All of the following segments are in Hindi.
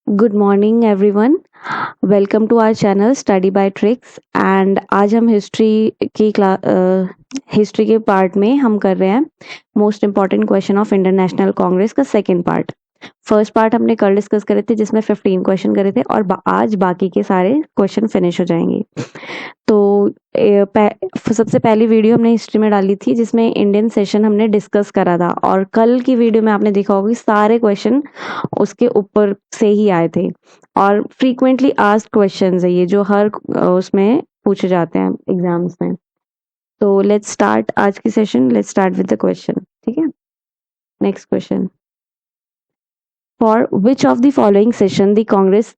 Good morning everyone. Welcome to our channel study by tricks. And आज हम हिस्ट्री के पार्ट में हम कर रहे हैं most important question of international Congress का सेकंड पार्ट। फर्स्ट पार्ट हमने कल डिस्कस करे थे जिसमें 15 क्वेश्चन करे थे और आज बाकी के सारे क्वेश्चन फिनिश हो जाएंगे। तो सबसे पहली वीडियो हमने हिस्ट्री में डाली थी जिसमें इंडियन सेशन हमने डिस्कस करा था, और कल की वीडियो में आपने देखा होगा कि सारे क्वेश्चन उसके ऊपर से ही आए थे और फ्रीक्वेंटली आस्क्ड क्वेश्चंस है ये, जो हर उसमें पूछे जाते हैं एग्जाम्स में। तो लेट्स स्टार्ट आज की session. Let's start with the question. ठीक है, next question. For which of the following session the Congress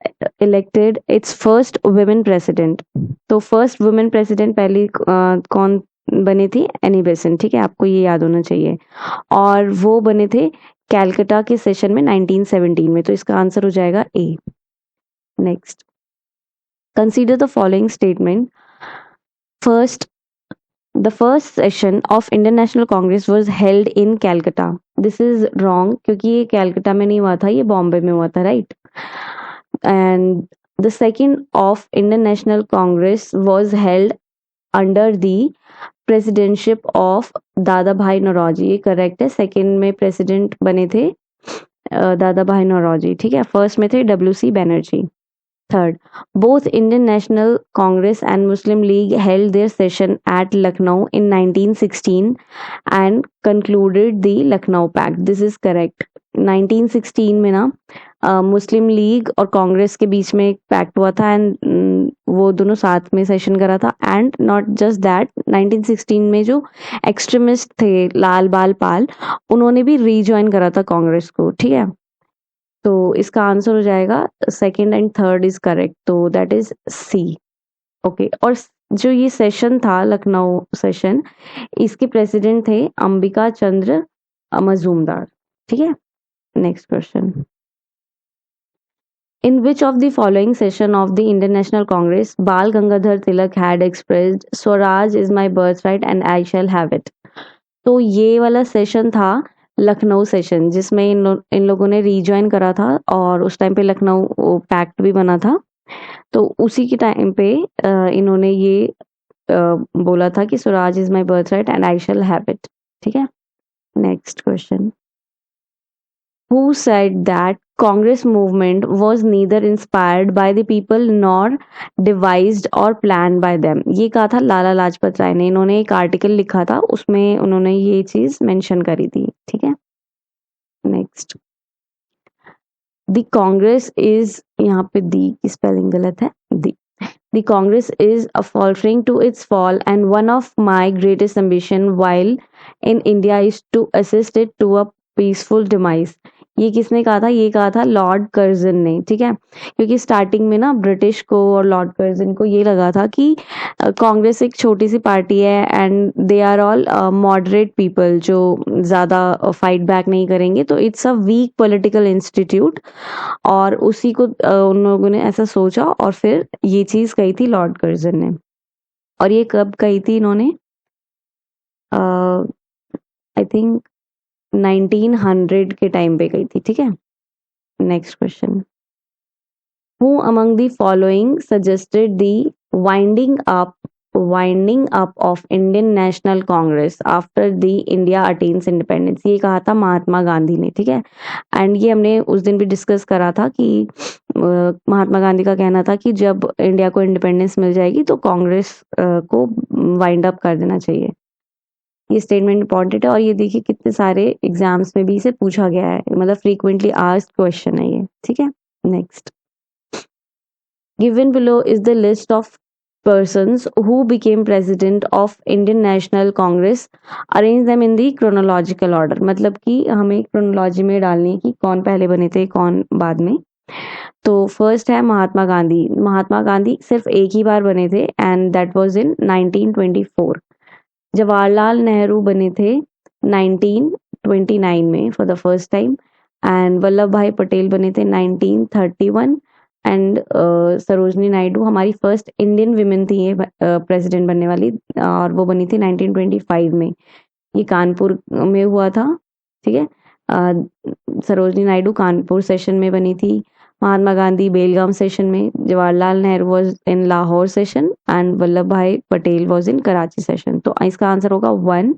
elected its first women president? तो फर्स्ट वुमेन प्रेसिडेंट पहली कौन बनी थी? Annie Besant. ठीक है, आपको ये याद होना चाहिए। और वो बने थे कैलकाटा के सेशन में 1917 में। तो इसका आंसर हो जाएगा A. Next, consider the following statement. First, the first session of Indian National Congress was held in Calcutta. This is wrong क्योंकि ये कैलकाटा में नहीं हुआ था, ये बॉम्बे में हुआ था, right? And the second of Indian National Congress was held under the presidentship of दादा भाई नौरोजी। ये करेक्ट है। सेकंड में प्रेसिडेंट बने थे दादा भाई नौरोजी। ठीक है, फर्स्ट में थे WC Banerjee. Third, both Indian National Congress and Muslim League held their session at Lucknow in 1916 and concluded the Lucknow Pact. This is correct. 1916 में ना मुस्लिम लीग और कांग्रेस के बीच में एक पैक्ट हुआ था एंड वो दोनों साथ में सेशन करा था। एंड नॉट जस्ट दैट, 1916 में जो एक्सट्रीमिस्ट थे लाल बाल पाल, उन्होंने भी रीज्वाइन करा था कांग्रेस को। ठीक है, तो इसका आंसर हो जाएगा second and third is correct, तो दैट इज सी। ओके, और जो ये सेशन था लखनऊ सेशन, इसके प्रेसिडेंट थे अंबिका चंद्र मजूमदार। ठीक है, next question. In which of the following session of the Indian National Congress Bal Gangadhar Tilak had expressed Swaraj is my birthright and I shall have it? तो ये वाला सेशन था लखनऊ सेशन, जिसमें इन लोगों ने रीज्वाइन करा था और उस टाइम पे लखनऊ पैक्ट भी बना था। तो उसी के टाइम पे इन्होंने ये बोला था कि Swaraj is my birth right and I shall have it. ठीक है, next question. Who said that Congress movement was neither inspired by the people nor devised or planned by them? ये कहा था लाला लाजपत राय ने। इन्होंने एक आर्टिकल लिखा था, उसमें उन्होंने ये चीज मेंशन करी थी। ठीक है, नेक्स्ट। द कांग्रेस इज, यहाँ पे दी की स्पेलिंग गलत है, दी। The Congress is a faltering to its fall, and one of my greatest ambition while in India is to assist it to a peaceful demise. ये किसने कहा था? ये कहा था लॉर्ड कर्जन ने। ठीक है, क्योंकि स्टार्टिंग में ना ब्रिटिश को और लॉर्ड कर्जन को ये लगा था कि कांग्रेस एक छोटी सी पार्टी है and they are all moderate people जो ज़्यादा फाइट बैक नहीं करेंगे, तो it's a weak political institute. और उसी को उन लोगों ने ऐसा सोचा और फिर ये चीज कही थी लॉर्ड कर्जन ने। और ये कब कही थी इन्होंने? आई थिंक 1900 के टाइम पे कही थी। ठीक है, next question. Who among the following suggested the winding up of Indian National Congress after the India attains independence? ये कहा था महात्मा गांधी ने। ठीक है, एंड ये हमने उस दिन भी डिस्कस करा था कि महात्मा गांधी का कहना था कि जब इंडिया को इंडिपेंडेंस मिल जाएगी तो कांग्रेस को वाइंड अप कर देना चाहिए। ये स्टेटमेंट इंपॉर्टेंट है और ये देखिए कितने सारे एग्जाम्स में भी इसे पूछा गया है, मतलब फ्रीक्वेंटली आस्क्ड क्वेश्चन है ये। ठीक है, next. Given below is the list of persons who became president of Indian National Congress. Arrange them in the chronological order. मतलब कि हमें chronology में डालनी है कि कौन पहले बने थे कौन बाद में। तो फर्स्ट है महात्मा गांधी। महात्मा गांधी सिर्फ एक ही बार बने थे and that was in 1924। Jawaharlal Nehru बने थे 1929 में for the first time, and Vallabh bhai Patel बने थे 1931, एंड सरोजनी नायडू हमारी फर्स्ट इंडियन विमेन थी ये प्रेसिडेंट बनने वाली, और वो बनी थी 1925 में। ये कानपुर में हुआ था। ठीक है, सरोजनी नायडू कानपुर सेशन में बनी थी। महात्मा गांधी बेलगाम सेशन में, Jawaharlal Nehru was in Lahore session and Vallabh bhai Patel was in Karachi session. तो इसका आंसर होगा 1,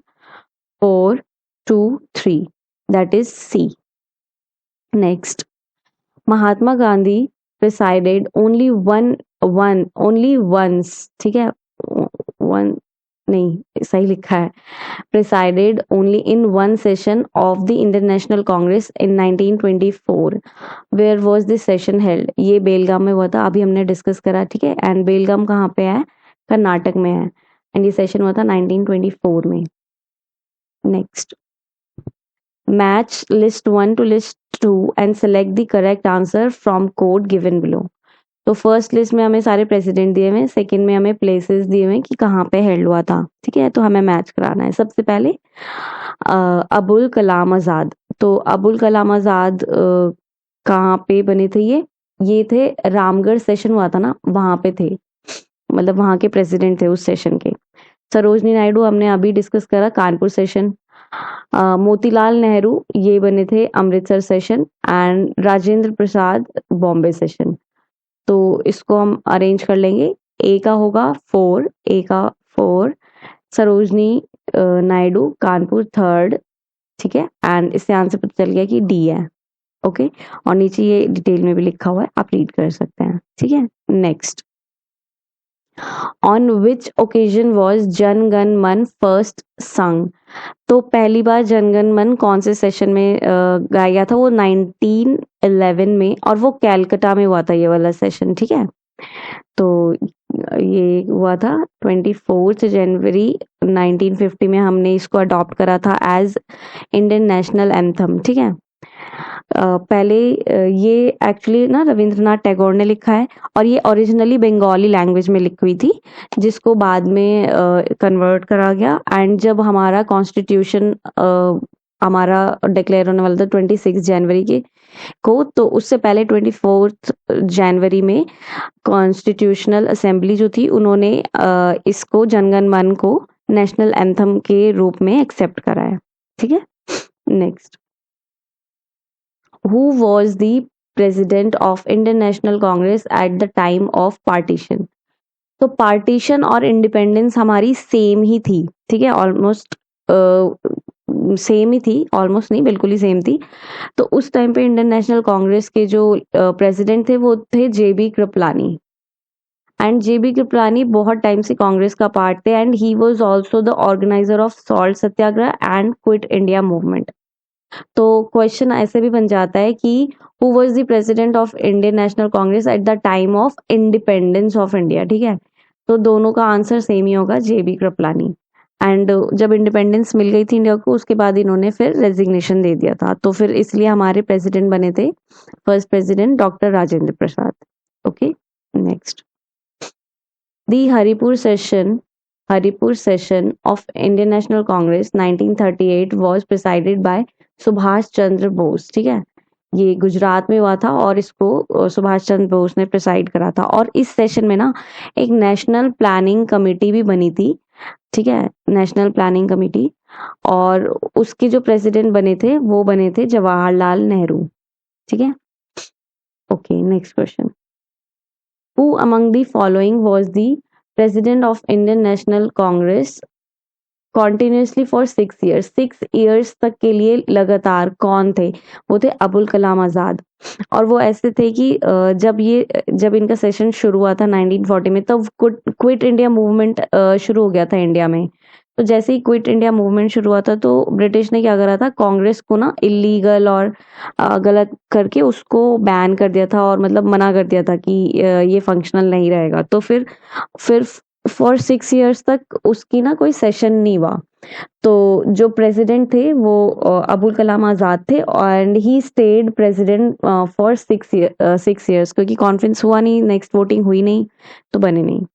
4, 2, 3, that is C. Next, Mahatma Gandhi presided only only once, ठीक है, वन नहीं सही लिखा है, presided only in one session of the Indian National Congress in 1924। Where was this session held? ये बेलगाम में हुआ था, अभी हमने डिस्कस करा, ठीक है। एंड बेलगाम कहाँ पे है? कर्नाटक में है। एंड ये सेशन हुआ था 1924 में। Next, match list 1 to list 2 and select the correct answer from code given below. तो फर्स्ट लिस्ट में हमें सारे प्रेसिडेंट दिए हुए हैं, सेकंड में हमें प्लेसेस दिए हुए हैं कि कहाँ पे हेल्ड हुआ था, ठीक है। तो हमें मैच कराना है। सबसे पहले अबुल कलाम आज़ाद। तो अबुल कलाम आज़ाद कहाँ पे बने थे? ये थे रामगढ़ सेशन हुआ था ना, वहां पे थे, मतलब वहां के प्रेसिडेंट थे उस सेशन के। सरोजनी नायडू हमने अभी डिस्कस करा, कानपुर सेशन। मोतीलाल नेहरू ये बने थे Amritsar session and Rajendra Prasad Bombay session. तो इसको हम अरेंज कर लेंगे। ए का होगा 4, ए का 4, सरोजनी नायडू कानपुर थर्ड, ठीक है। एंड इससे आंसर पता चल गया कि डी है, ओके। और नीचे ये डिटेल में भी लिखा हुआ है, आप रीड कर सकते हैं, ठीक है। Next, on which occasion was Jana Gana मन फर्स्ट संग? तो पहली बार जनगण मन कौन से सेशन में गाया गया था? वो 1911 में, और वो कैलकाटा में हुआ था ये वाला सेशन, ठीक है। तो ये हुआ था 24 जनवरी 1950 में, हमने इसको अडॉप्ट करा था एज इंडियन नेशनल एंथम, ठीक है। पहले ये एक्चुअली ना रविंद्रनाथ टैगोर ने लिखा है, और ये ओरिजिनली बंगाली लैंग्वेज में लिखी हुई थी, जिसको बाद में कन्वर्ट करा गया। एंड जब हमारा कॉन्स्टिट्यूशन हमारा डिक्लेयर होने वाला था 26 जनवरी के को, तो उससे पहले 24 जनवरी में कॉन्स्टिट्यूशनल असेंबली जो थी, उन्होंने इसको जनगण मन को नेशनल एंथम के रूप में एक्सेप्ट करा है, ठीक है। Next, who was the president of Indian National Congress at the time of partition? तो पार्टीशन और इंडिपेंडेंस हमारी सेम ही थी, ठीक है, ऑलमोस्ट सेम ही थी, ऑलमोस्ट नहीं बिल्कुल ही सेम थी। तो उस टाइम पे इंडियन नेशनल कांग्रेस के जो प्रेसिडेंट थे वो थे जेबी कृपलानी। एंड जेबी कृपलानी बहुत टाइम से कांग्रेस का पार्ट थे, and he was also the organiser of salt Satyagraha and quit India movement. तो क्वेश्चन ऐसे भी बन जाता है कि who was the president of Indian National Congress at the time of independence of India, ठीक है। तो दोनों का आंसर सेम ही होगा, जेबी कृपलानी। एंड जब इंडिपेंडेंस मिल गई थी इंडिया को, उसके बाद इन्होंने फिर रेजिग्नेशन दे दिया था, तो फिर इसलिए हमारे प्रेसिडेंट बने थे first president doctor Rajendra Prasad, okay. Next, the Haripur session of Indian National Congress 1938 was presided by Subhash Chandra Bose, ठीक है। ये गुजरात में हुआ था और इसको सुभाष चंद्र बोस ने प्रिसाइड करा था। और इस सेशन में ना एक नेशनल प्लानिंग कमेटी भी बनी थी, ठीक है, नेशनल प्लानिंग कमेटी। और उसके जो प्रेसिडेंट बने थे वो बने थे जवाहरलाल नेहरू, ठीक है। Okay, next question, who among the following was the president of Indian National Congress continuously for 6 years? 6 years तक के लिए लगातार कौन थे? वो थे अबुल कलाम आजाद। और वो ऐसे थे कि जब इनका सेशन शुरू हुआ था 1940 में, तब क्विट इंडिया मूवमेंट शुरू हो गया था इंडिया में। तो जैसे ही क्विट इंडिया मूवमेंट शुरू हुआ था, तो ब्रिटिश ने क्या करा था, कांग्रेस को ना इलीगल और गलत करके उसको बैन कर दिया था, और मतलब मना कर दिया था कि ये फंक्शनल नहीं रहेगा। तो फिर फॉर 6 ईयर्स तक उसकी ना कोई सेशन नहीं हुआ। तो जो प्रेसिडेंट थे वो अबुल कलाम आजाद थे, and he stayed president for 6 years, क्योंकि कॉन्फ्रेंस हुआ नहीं, नेक्स्ट वोटिंग हुई नहीं, तो बने नहीं।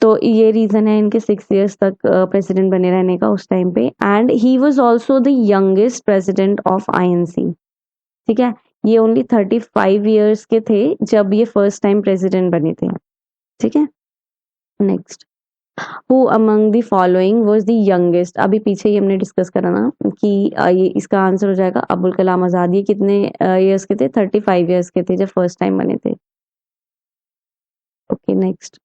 तो ये रीजन है इनके 6 ईयर्स तक प्रेसिडेंट बने रहने का उस टाइम पे। And he was also the youngest president of INC, ठीक है। ये ओनली 35 ईयर्स के थे जब ये फर्स्ट टाइम प्रेसिडेंट बने थे, ठीक है। Next, who among the following was the youngest. अभी पीछे ही हमने डिस्कस करा ना कि ये इसका आंसर हो जाएगा अबुल कलाम आजाद। ये कितने ईयर्स के थे? 35 ईयर्स के थे जब फर्स्ट टाइम बने थे। Okay next,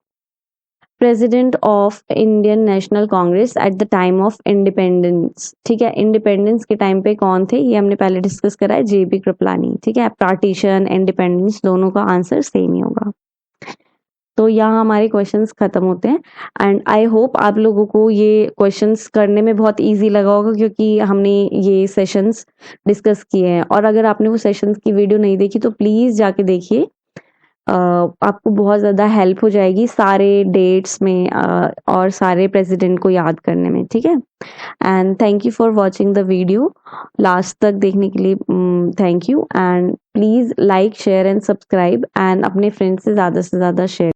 president of Indian National Congress at the time of independence. ठीक है, इंडिपेंडेंस के टाइम पे कौन थे ये हमने पहले डिस्कस करा है, जेबी कृपलानी। ठीक है, पार्टीशन इंडिपेंडेंस दोनों का आंसर सेम ही होगा। तो यहाँ हमारे क्वेश्चंस खत्म होते हैं एंड आई होप आप लोगों को ये क्वेश्चंस करने में बहुत इजी लगा होगा क्योंकि हमने ये सेशंस डिस्कस किए हैं। और अगर आपने वो सेशंस की वीडियो नहीं देखी तो प्लीज़ जाके देखिए, आपको बहुत ज़्यादा हेल्प हो जाएगी सारे डेट्स में और सारे प्रेसिडेंट को याद करने में। ठीक है, and thank you for watching the video. Last तक देखने के लिए thank you and please like share and subscribe and अपने फ्रेंड्स से ज़्यादा शेयर।